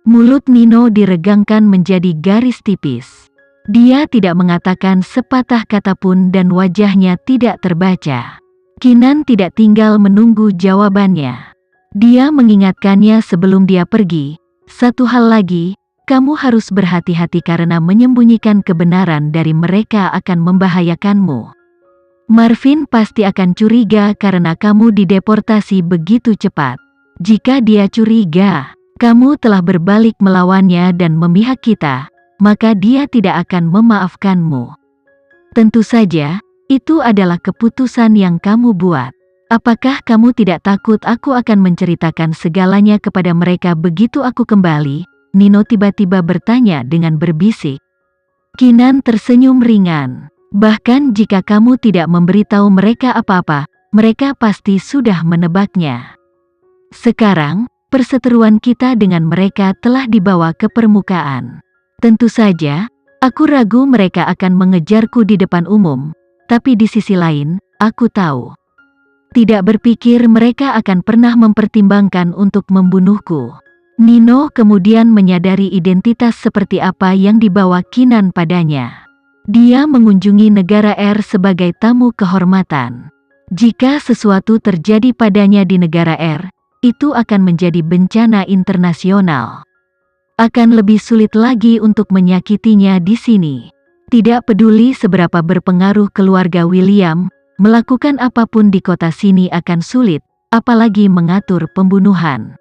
Mulut Nino diregangkan menjadi garis tipis. Dia tidak mengatakan sepatah kata pun dan wajahnya tidak terbaca. Kinan tidak tinggal menunggu jawabannya. Dia mengingatkannya sebelum dia pergi, "Satu hal lagi, kamu harus berhati-hati karena menyembunyikan kebenaran dari mereka akan membahayakanmu. Marvin pasti akan curiga karena kamu dideportasi begitu cepat. Jika dia curiga kamu telah berbalik melawannya dan memihak kita, maka dia tidak akan memaafkanmu. Tentu saja, itu adalah keputusan yang kamu buat. Apakah kamu tidak takut aku akan menceritakan segalanya kepada mereka begitu aku kembali?" Nino tiba-tiba bertanya dengan berbisik. Kinan tersenyum ringan. "Bahkan jika kamu tidak memberitahu mereka apa-apa, mereka pasti sudah menebaknya. Sekarang, perseteruan kita dengan mereka telah dibawa ke permukaan. Tentu saja, aku ragu mereka akan mengejarku di depan umum, tapi di sisi lain, aku tahu. Tidak berpikir mereka akan pernah mempertimbangkan untuk membunuhku." Nino kemudian menyadari identitas seperti apa yang dibawa Kinan padanya. Dia mengunjungi negara R sebagai tamu kehormatan. Jika sesuatu terjadi padanya di negara R, itu akan menjadi bencana internasional. Akan lebih sulit lagi untuk menyakitinya di sini. Tidak peduli seberapa berpengaruh keluarga William, melakukan apapun di kota sini akan sulit, apalagi mengatur pembunuhan.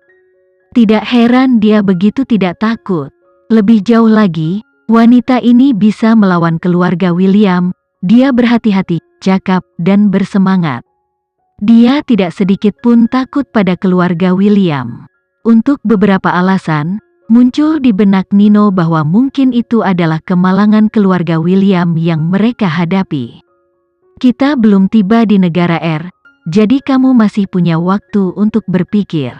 Tidak heran dia begitu tidak takut. Lebih jauh lagi, wanita ini bisa melawan keluarga William. Dia berhati-hati, cakap, dan bersemangat. Dia tidak sedikit pun takut pada keluarga William. Untuk beberapa alasan, muncul di benak Nino bahwa mungkin itu adalah kemalangan keluarga William yang mereka hadapi. "Kita belum tiba di negara R, jadi kamu masih punya waktu untuk berpikir.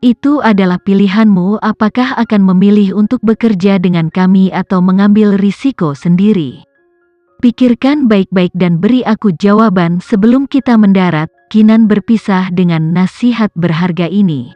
Itu adalah pilihanmu apakah akan memilih untuk bekerja dengan kami atau mengambil risiko sendiri. Pikirkan baik-baik dan beri aku jawaban sebelum kita mendarat." Kinan berpisah dengan nasihat berharga ini.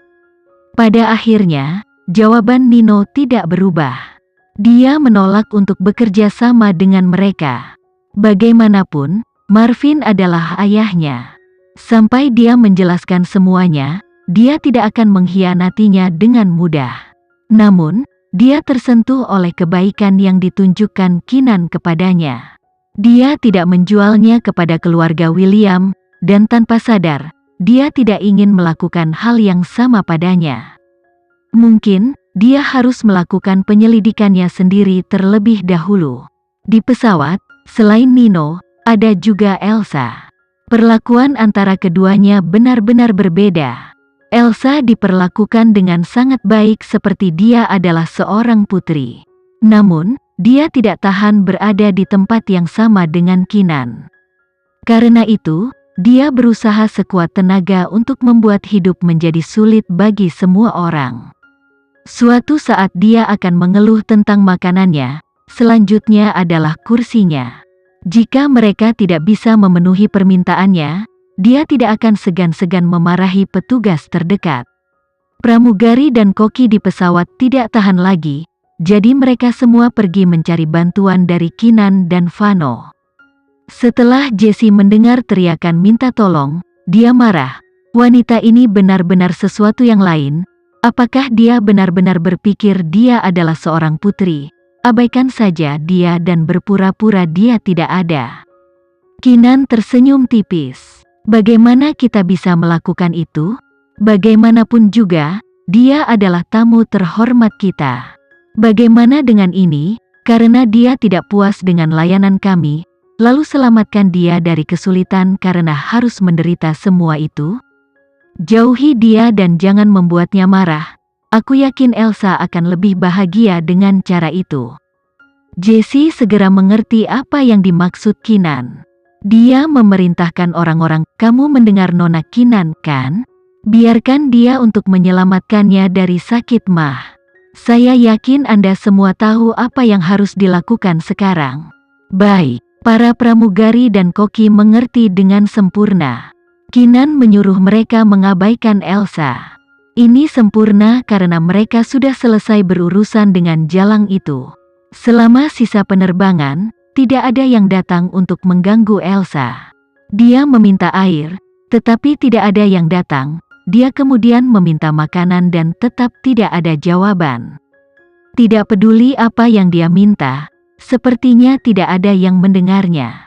Pada akhirnya, jawaban Nino tidak berubah. Dia menolak untuk bekerja sama dengan mereka. Bagaimanapun, Marvin adalah ayahnya. Sampai dia menjelaskan semuanya, dia tidak akan mengkhianatinya dengan mudah. Namun, dia tersentuh oleh kebaikan yang ditunjukkan Kinan kepadanya. Dia tidak menjualnya kepada keluarga William, dan tanpa sadar, dia tidak ingin melakukan hal yang sama padanya. Mungkin, dia harus melakukan penyelidikannya sendiri terlebih dahulu. Di pesawat, selain Nino, ada juga Elsa. Perlakuan antara keduanya benar-benar berbeda. Elsa diperlakukan dengan sangat baik seperti dia adalah seorang putri. Namun, dia tidak tahan berada di tempat yang sama dengan Kinan. Karena itu, dia berusaha sekuat tenaga untuk membuat hidup menjadi sulit bagi semua orang. Suatu saat dia akan mengeluh tentang makanannya, selanjutnya adalah kursinya. Jika mereka tidak bisa memenuhi permintaannya, dia tidak akan segan-segan memarahi petugas terdekat. Pramugari dan koki di pesawat tidak tahan lagi, jadi mereka semua pergi mencari bantuan dari Kinan dan Vano. Setelah Jessie mendengar teriakan minta tolong, dia marah. Wanita ini benar-benar sesuatu yang lain. Apakah dia benar-benar berpikir dia adalah seorang putri? Abaikan saja dia dan berpura-pura dia tidak ada. Kinan tersenyum tipis. Bagaimana kita bisa melakukan itu? Bagaimanapun juga, dia adalah tamu terhormat kita. Bagaimana dengan ini? Karena dia tidak puas dengan layanan kami, lalu selamatkan dia dari kesulitan karena harus menderita semua itu? Jauhi dia dan jangan membuatnya marah. Aku yakin Elsa akan lebih bahagia dengan cara itu. Jessie segera mengerti apa yang dimaksud Kinan. Dia memerintahkan orang-orang, "Kamu mendengar Nona Kinan, kan? Biarkan dia untuk menyelamatkannya dari sakit mah. Saya yakin Anda semua tahu apa yang harus dilakukan sekarang." Baik. Para pramugari dan koki mengerti dengan sempurna. Kinan menyuruh mereka mengabaikan Elsa. Ini sempurna karena mereka sudah selesai berurusan dengan jalang itu. Selama sisa penerbangan, tidak ada yang datang untuk mengganggu Elsa. Dia meminta air, tetapi tidak ada yang datang. Dia kemudian meminta makanan dan tetap tidak ada jawaban. Tidak peduli apa yang dia minta, sepertinya tidak ada yang mendengarnya.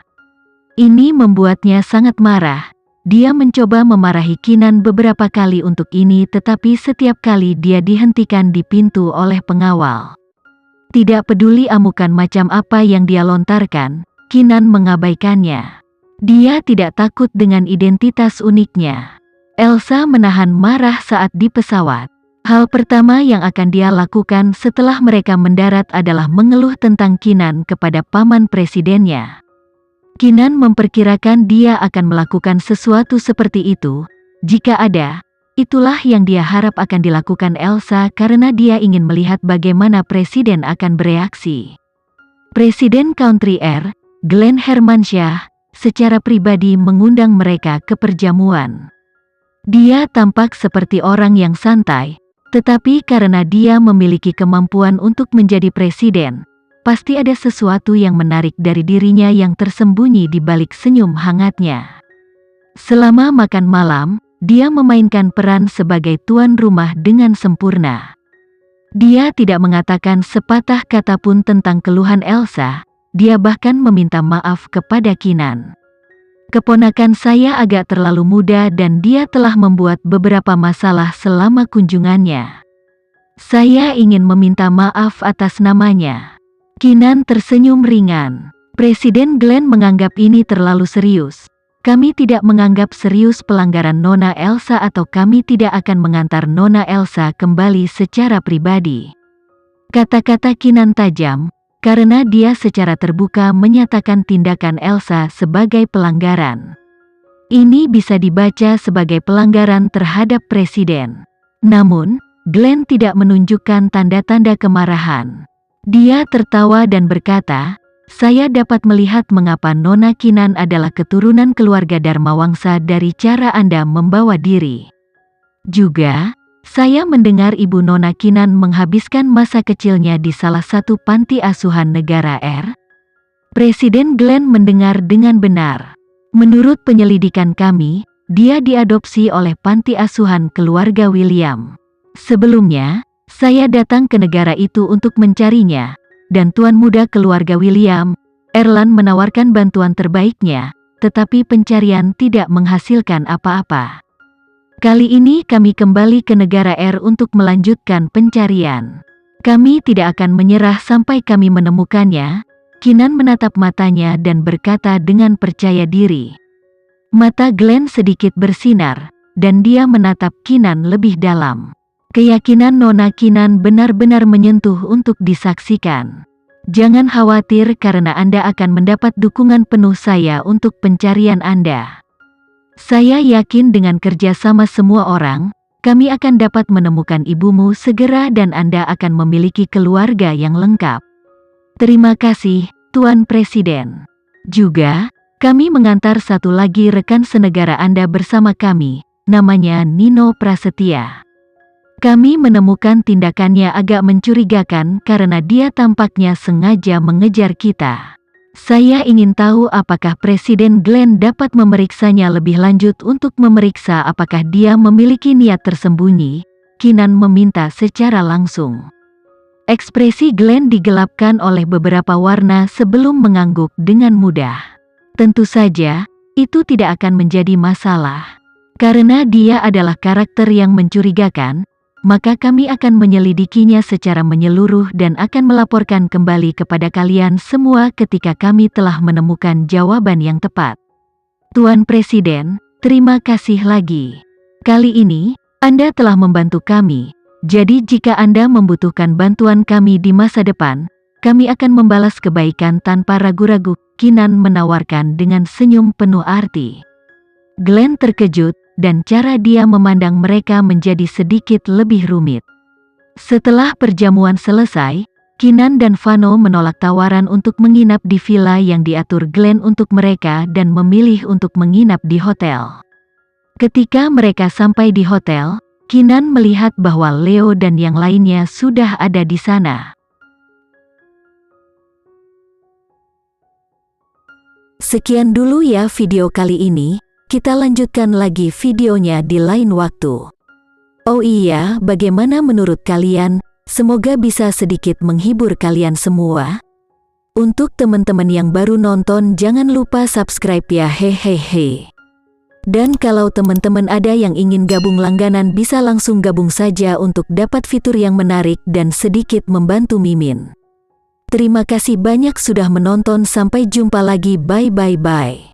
Ini membuatnya sangat marah. Dia mencoba memarahi Kinan beberapa kali untuk ini, tetapi setiap kali dia dihentikan di pintu oleh pengawal. Tidak peduli amukan macam apa yang dia lontarkan, Kinan mengabaikannya. Dia tidak takut dengan identitas uniknya. Elsa menahan marah saat di pesawat. Hal pertama yang akan dia lakukan setelah mereka mendarat adalah mengeluh tentang Kinan kepada paman presidennya. Kinan memperkirakan dia akan melakukan sesuatu seperti itu. Jika ada, itulah yang dia harap akan dilakukan Elsa karena dia ingin melihat bagaimana presiden akan bereaksi. Presiden Country Air, Glenn Hermansyah, secara pribadi mengundang mereka ke perjamuan. Dia tampak seperti orang yang santai, tetapi karena dia memiliki kemampuan untuk menjadi presiden, pasti ada sesuatu yang menarik dari dirinya yang tersembunyi di balik senyum hangatnya. Selama makan malam, dia memainkan peran sebagai tuan rumah dengan sempurna. Dia tidak mengatakan sepatah kata pun tentang keluhan Elsa, dia bahkan meminta maaf kepada Kinan. Keponakan saya agak terlalu muda dan dia telah membuat beberapa masalah selama kunjungannya. Saya ingin meminta maaf atas namanya. Kinan tersenyum ringan. Presiden Glenn menganggap ini terlalu serius. Kami tidak menganggap serius pelanggaran Nona Elsa atau kami tidak akan mengantar Nona Elsa kembali secara pribadi. Kata-kata Kinan tajam, karena dia secara terbuka menyatakan tindakan Elsa sebagai pelanggaran. Ini bisa dibaca sebagai pelanggaran terhadap presiden. Namun, Glenn tidak menunjukkan tanda-tanda kemarahan. Dia tertawa dan berkata, "Saya dapat melihat mengapa Nona Kinan adalah keturunan keluarga Dharmawangsa dari cara Anda membawa diri. Juga, saya mendengar Ibu Nona Kinan menghabiskan masa kecilnya di salah satu panti asuhan negara R." Presiden Glenn mendengar dengan benar. Menurut penyelidikan kami, dia diadopsi oleh panti asuhan keluarga William. Sebelumnya, saya datang ke negara itu untuk mencarinya, dan tuan muda keluarga William, Erland menawarkan bantuan terbaiknya, tetapi pencarian tidak menghasilkan apa-apa. Kali ini kami kembali ke negara R untuk melanjutkan pencarian. Kami tidak akan menyerah sampai kami menemukannya. Kinan menatap matanya dan berkata dengan percaya diri. Mata Glenn sedikit bersinar, dan dia menatap Kinan lebih dalam. Keyakinan Nona Kinan benar-benar menyentuh untuk disaksikan. Jangan khawatir karena Anda akan mendapat dukungan penuh saya untuk pencarian Anda. Saya yakin dengan kerja sama semua orang, kami akan dapat menemukan ibumu segera dan Anda akan memiliki keluarga yang lengkap. Terima kasih, Tuan Presiden. Juga, kami mengantar satu lagi rekan senegara Anda bersama kami, namanya Nino Prasetya. Kami menemukan tindakannya agak mencurigakan karena dia tampaknya sengaja mengejar kita. Saya ingin tahu apakah Presiden Glenn dapat memeriksanya lebih lanjut untuk memeriksa apakah dia memiliki niat tersembunyi. Kinan meminta secara langsung. Ekspresi Glenn digelapkan oleh beberapa warna sebelum mengangguk dengan mudah. Tentu saja, itu tidak akan menjadi masalah. Karena dia adalah karakter yang mencurigakan, maka kami akan menyelidikinya secara menyeluruh dan akan melaporkan kembali kepada kalian semua ketika kami telah menemukan jawaban yang tepat. Tuan Presiden, terima kasih lagi. Kali ini, Anda telah membantu kami, jadi jika Anda membutuhkan bantuan kami di masa depan, kami akan membalas kebaikan tanpa ragu-ragu. Kinan menawarkan dengan senyum penuh arti. Glenn terkejut, dan cara dia memandang mereka menjadi sedikit lebih rumit. Setelah perjamuan selesai, Kinan dan Vano menolak tawaran untuk menginap di villa yang diatur Glenn untuk mereka dan memilih untuk menginap di hotel. Ketika mereka sampai di hotel, Kinan melihat bahwa Leo dan yang lainnya sudah ada di sana. Sekian dulu ya video kali ini, kita lanjutkan lagi videonya di lain waktu. Oh iya, bagaimana menurut kalian? Semoga bisa sedikit menghibur kalian semua. Untuk teman-teman yang baru nonton, jangan lupa subscribe ya, hehehe. Dan kalau teman-teman ada yang ingin gabung langganan, bisa langsung gabung saja untuk dapat fitur yang menarik dan sedikit membantu Mimin. Terima kasih banyak sudah menonton, sampai jumpa lagi, bye.